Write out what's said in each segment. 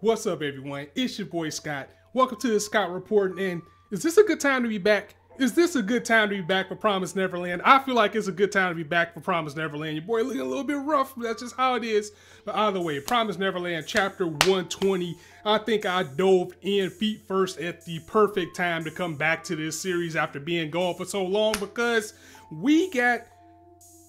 What's up, everyone? It's your boy Scott. Welcome to the Scott Report. And is this a good time to be back? Is this a good time to be back for Promised Neverland? I feel like it's a good time to be back for Promised Neverland. Your boy looking a little bit rough, but that's just how it is. But either way, Promised Neverland chapter 120. I think I dove in feet first at the perfect time to come back to this series after being gone for so long, because we got,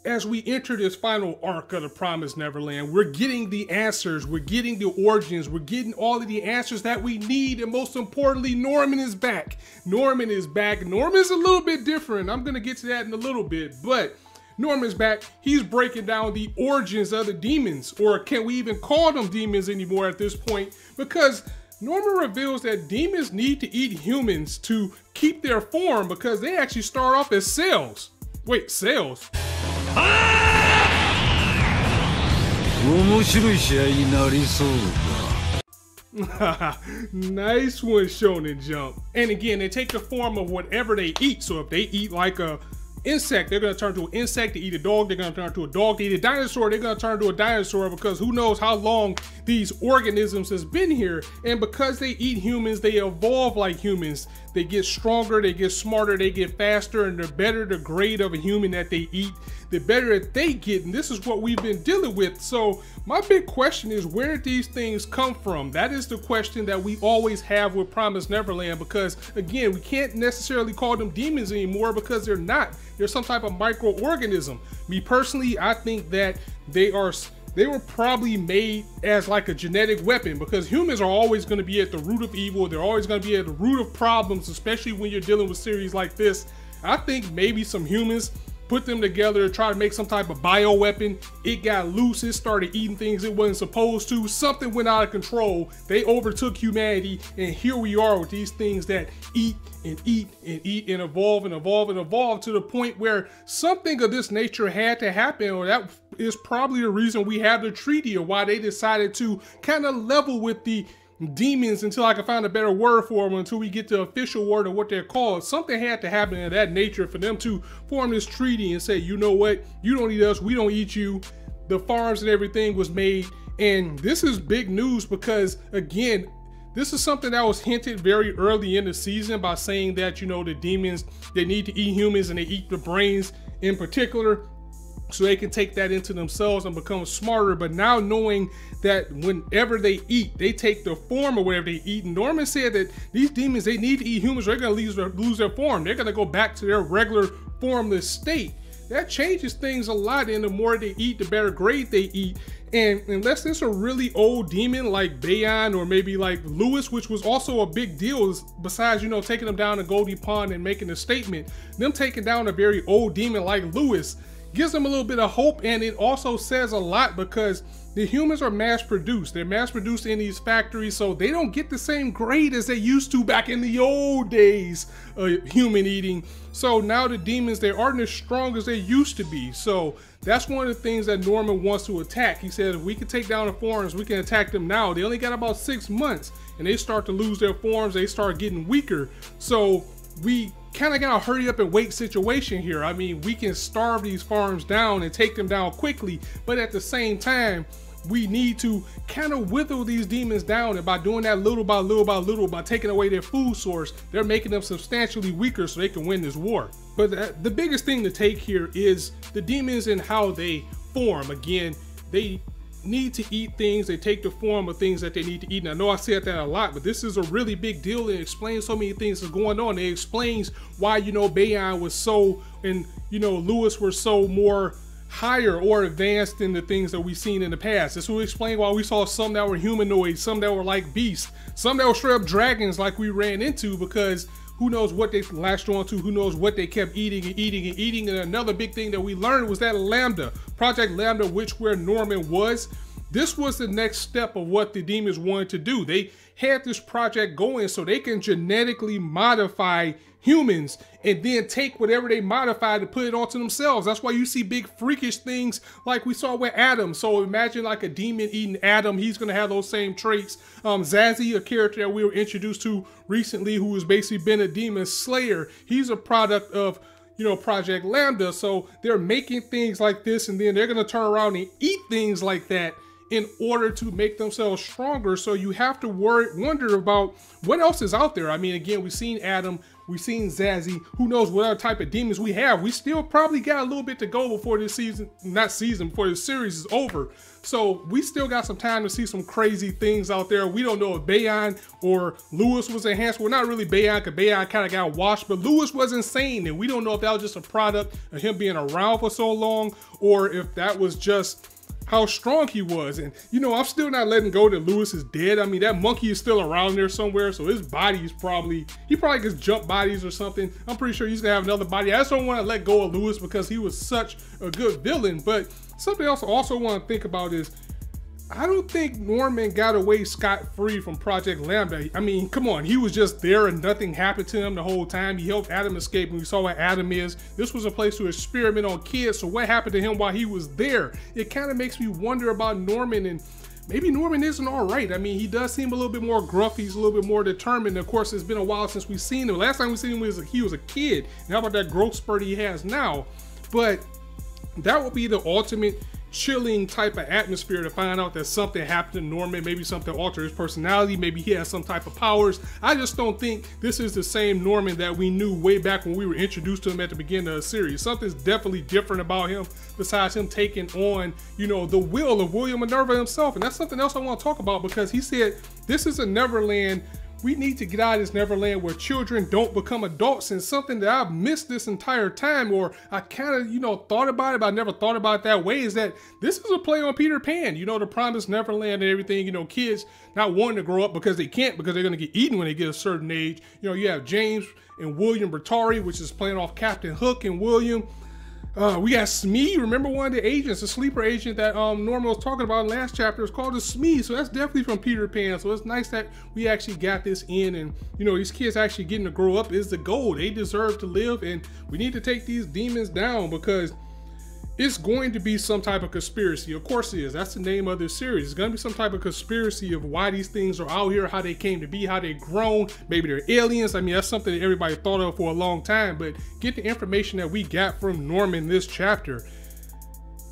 as we enter this final arc of the Promised Neverland, we're getting the answers, we're getting the origins, we're getting all of the answers that we need, and most importantly, Norman is back. Norman is back. Norman's a little bit different. I'm gonna get to that in a little bit, but Norman's back. He's breaking down the origins of the demons, or can we even call them demons anymore at this point? Because Norman reveals that demons need to eat humans to keep their form, because they actually start off as cells. Wait, cells? Nice one, Shonen Jump. And again, they take the form of whatever they eat. So if they eat like a insect, they're going to turn to an insect. To eat a dog, they're going to turn to a dog. To eat a dinosaur, they're going to turn to a dinosaur, because who knows how long these organisms has been here. And because they eat humans, they evolve like humans. They get stronger, they get smarter, they get faster, and the better the grade of a human that they eat, the better that they get. And this is what we've been dealing with. So my big question is, where did these things come from? That is the question that we always have with Promised Neverland, because again, we can't necessarily call them demons anymore, because they're not. They're some type of microorganism. Me personally, I think that they were probably made as like a genetic weapon, because humans are always going to be at the root of evil. They're always going to be at the root of problems, especially when you're dealing with series like this. I think maybe some humans put them together to try to make some type of bio weapon. It got loose, it started eating things it wasn't supposed to. Something went out of control. They overtook humanity, and here we are with these things that eat and eat and eat and evolve and evolve and evolve, to the point where something of this nature had to happen, or that is probably the reason we have the treaty, or why they decided to kind of level with the demons until I can find a better word for them, until we get the official word of what they're called. Something had to happen of that nature for them to form this treaty and say, you know what, you don't eat us, we don't eat you. The farms and everything was made. And this is big news, because again, this is something that was hinted very early in the season by saying that, you know, the demons, they need to eat humans, and they eat the brains in particular, so they can take that into themselves and become smarter. But now knowing that whenever they eat, they take the form of whatever they eat. And Norman said that these demons, they need to eat humans, or they're going to lose their form. They're going to go back to their regular formless state. That changes things a lot, and the more they eat, the better grade they eat. And unless it's a really old demon like Bayon, or maybe like Lewis, which was also a big deal, besides, you know, taking them down to Goldie Pond and making a statement, them taking down a very old demon like Lewis gives them a little bit of hope. And it also says a lot, because the humans are mass produced. They're mass produced in these factories, so they don't get the same grade as they used to back in the old days of human eating. So now the demons, they aren't as strong as they used to be. So that's one of the things that Norman wants to attack. He said, if we can take down the forms, we can attack them now. They only got about 6 months, and they start to lose their forms. They start getting weaker. So we kind of got a hurry up and wait situation here. I mean, we can starve these farms down and take them down quickly, but at the same time, we need to kind of wither these demons down. And by doing that little by little by little, by taking away their food source, they're making them substantially weaker so they can win this war. But the biggest thing to take here is the demons and how they form. Again, they need to eat things. They take the form of things that they need to eat. And I know I said that a lot, but this is a really big deal. It explains so many things that's going on. It explains why, you know, Bayon was so, and, you know, Lewis were so more higher or advanced than the things that we've seen in the past. This will explain why we saw some that were humanoids, some that were like beasts, some that were straight up dragons like we ran into, because who knows what they latched on to, who knows what they kept eating and eating and eating. And another big thing that we learned was that Lambda, Project Lambda, which where Norman was, this was the next step of what the demons wanted to do. They had this project going so they can genetically modify humans and then take whatever they modified to put it onto themselves. That's why you see big freakish things like we saw with Adam. So imagine like a demon eating Adam. He's going to have those same traits. Zazie, a character that we were introduced to recently, who has basically been a demon slayer, he's a product of, you know, Project Lambda. So they're making things like this, and then they're going to turn around and eat things like that in order to make themselves stronger. So you have to wonder about what else is out there. I mean, again, we've seen Adam, we've seen Zazzy, who knows what other type of demons we have. We still probably got a little bit to go before this before this series is over. So we still got some time to see some crazy things out there. We don't know if Bayon or Lewis was enhanced. Well, not really Bayon, because Bayon kind of got washed, but Lewis was insane. And we don't know if that was just a product of him being around for so long, or if that was just how strong he was. And you know, I'm still not letting go that Lewis is dead. I mean, that monkey is still around there somewhere, so his body is he probably gets jump bodies or something. I'm pretty sure he's gonna have another body. I just don't want to let go of Lewis because he was such a good villain. But something else I also want to think about is, I don't think Norman got away scot-free from Project Lambda. I mean, come on, he was just there and nothing happened to him the whole time. He helped Adam escape, and we saw what Adam is. This was a place to experiment on kids, so what happened to him while he was there? It kind of makes me wonder about Norman, and maybe Norman isn't all right. I mean, he does seem a little bit more gruff. He's a little bit more determined. Of course, it's been a while since we've seen him. Last time we seen him he was a kid. And how about that growth spurt he has now? But that would be the ultimate chilling type of atmosphere to find out that something happened to Norman. Maybe something altered his personality. Maybe he has some type of powers. I just don't think this is the same Norman that we knew way back when we were introduced to him at the beginning of the series. Something's definitely different about him, besides him taking on, you know, the will of William Minerva himself. And that's something else I want to talk about, because he said this is a Neverland. We need to get out of this Neverland where children don't become adults. And something that I've missed this entire time, or I kind of, you know, thought about it, but I never thought about it that way, is that this is a play on Peter Pan, you know, the Promised Neverland and everything. You know, kids not wanting to grow up because they can't, because they're going to get eaten when they get a certain age. You know, you have James and William Bertari, which is playing off Captain Hook and William. We got Smee. Remember one of the agents, the sleeper agent that Norman was talking about in the last chapter, is called a Smee. So that's definitely from Peter Pan. So it's nice that we actually got this in, and you know, these kids actually getting to grow up is the goal. They deserve to live, and we need to take these demons down, because it's going to be some type of conspiracy. Of course it is. That's the name of this series. It's going to be some type of conspiracy of why these things are out here, how they came to be, how they grown. Maybe they're aliens. I mean, that's something that everybody thought of for a long time, but get the information that we got from Norman this chapter.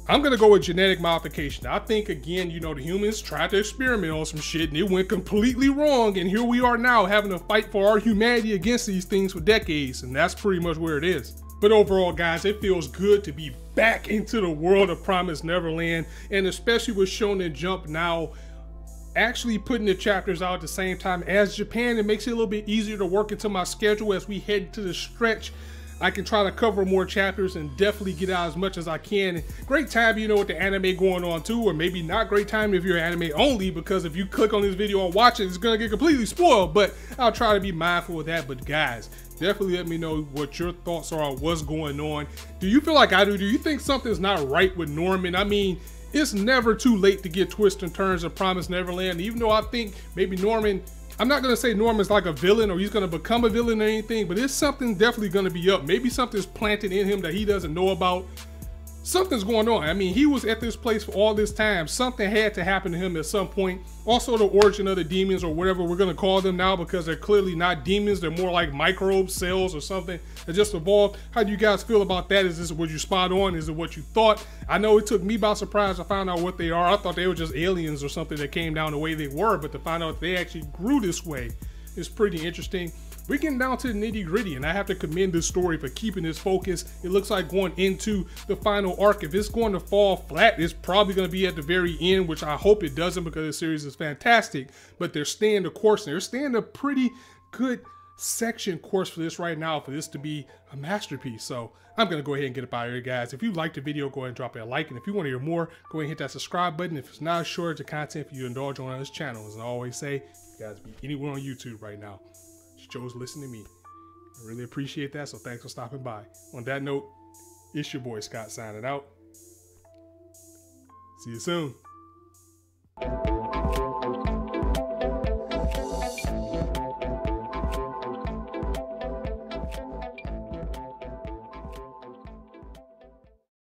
I'm going to go with genetic modification. I think, again, you know, the humans tried to experiment on some shit and it went completely wrong. And here we are now having to fight for our humanity against these things for decades. And that's pretty much where it is. But overall, guys, it feels good to be back into the world of Promised Neverland, and especially with Shonen Jump now actually putting the chapters out at the same time as Japan. It makes it a little bit easier to work into my schedule as we head to the stretch. I can try to cover more chapters and definitely get out as much as I can. Great time, you know, with the anime going on too, or maybe not great time if you're anime only, because if you click on this video and watch it, it's gonna get completely spoiled, but I'll try to be mindful of that. But guys, definitely let me know what your thoughts are on what's going on. Do you feel like I do? Do you think something's not right with Norman? I mean, it's never too late to get twists and turns of Promised Neverland, even though I think maybe Norman, I'm not going to say Norman's like a villain or he's going to become a villain or anything, but it's something definitely going to be up. Maybe something's planted in him that he doesn't know about. Something's going on. I mean, he was at this place for all this time. Something had to happen to him at some point. Also, the origin of the demons, or whatever we're going to call them now, because they're clearly not demons. They're more like microbes, cells, or something that just evolved. How do you guys feel about that? Is this what you spot on? Is it what you thought? I know it took me by surprise to find out what they are. I thought they were just aliens or something that came down the way they were, but to find out they actually grew this way is pretty interesting. We're getting down to the nitty gritty, and I have to commend this story for keeping its focus. It looks like going into the final arc, if it's going to fall flat, it's probably going to be at the very end, which I hope it doesn't, because the series is fantastic. But they're staying the course, and they're staying a pretty good section course for this right now, for this to be a masterpiece. So I'm going to go ahead and get up out of here, guys. If you liked the video, go ahead and drop it a like. And if you want to hear more, go ahead and hit that subscribe button. If it's not sure the content for you to indulge on this channel, as I always say, you guys be anywhere on YouTube right now, chose to listen to me. I really appreciate that, so thanks for stopping by. On that note, it's your boy Scott signing out. See you soon.